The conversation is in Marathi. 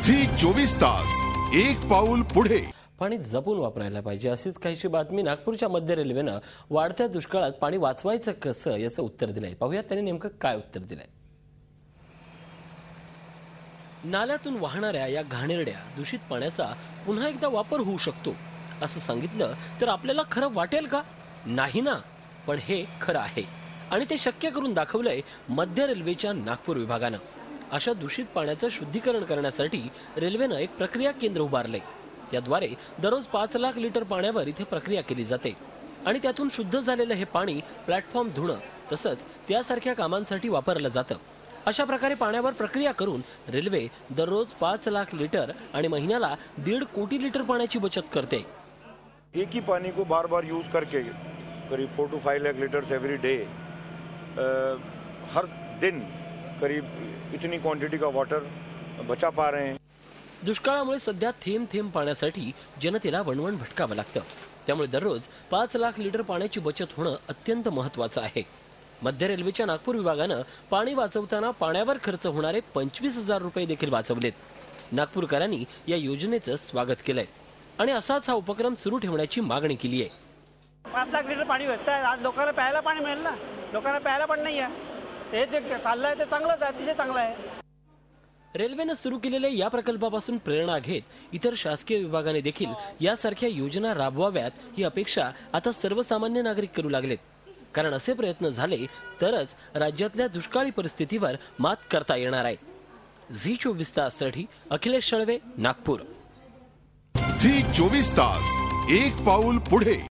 झी 24 तास एक पाऊल पुढे। पाणी जपून वापरायला पाहिजे अशीच काहीशी बातमी नागपूरच्या मध्य रेल्वेनं वाढत्या दुष्काळात पाणी वाचवायचं कसं याचं उत्तर दिलंय। पाहूया त्यांनी नेमकं काय उत्तर दिलंय। नाल्यातून वाहणाऱ्या या घाणेरड्या दूषित पाण्याचा पुन्हा एकदा वापर होऊ शकतो असं सांगितलं तर आपल्याला खरं वाटेल का? नाही ना, पण हे खरं आहे आणि ते शक्य करून दाखवलंय मध्य रेल्वेच्या नागपूर विभागानं। अशा दूषित पाण्याचं शुद्धीकरण करण्यासाठी रेल्वेनं एक प्रक्रिया केंद्र उभारलंय। त्याद्वारे दररोज 5 लाख लिटर पाण्यावर इथे प्रक्रिया केली जाते आणि त्यातून शुद्ध झालेलं हे पाणी प्लॅटफॉर्म धुणं तसंच त्यासारख्या कामांसाठी वापरलं जातं। अशा प्रकारे पाण्यावर प्रक्रिया करून रेल्वे दररोज 5 लाख लिटर आणि महिन्याला 1.5 कोटी लिटर पाण्याची बचत करते। एक ही पानी को बार बार यूज करके करीब 4 to 5 lakh litres every day, हर दिन करीब इतनी क्वांटिटी का वाटर बचा पा रहे हैं। दुष्काळामुळे सध्या थेंब थेंब पाण्यासाठी जनतेला वणवण भटकावं लागतं। त्यामुळे दररोज 5 लाख लिटर पाण्याची बचत होणं अत्यंत महत्त्वाचं आहे। मध्य रेल्वेच्या नागपूर विभागानं पाणी वाचवताना पाण्यावर खर्च होणारे 25,000 रुपये देखील वाचवलेत। नागपूरकरांनी या योजनेचं स्वागत केलंय आणि असाच हा उपक्रम सुरू ठेवण्याची मागणी केली आहे। 5 लाख लिटर पाणी भेटतंय, आज लोकांना प्यायला पाणी मिळेल ना, लोकांना प्यायला पण नाही आहे। हे जे चाललंय ते चांगलंच आहे, अतिशय चांगलं आहे। रेल्वेनं सुरू केलेल्या या प्रकल्पापासून प्रेरणा घेत इतर शासकीय विभागाने देखील यासारख्या योजना राबवाव्यात ही अपेक्षा आता सर्वसामान्य नागरिक करू लागलेत। कारण असे प्रयत्न झाले तरच राज्यातल्या दुष्काळी परिस्थितीवर मात करता येणार आहे। झी 24 ताससाठी अखिलेश शळवे, नागपूर। झी 24 तास एक पाऊल पुढे।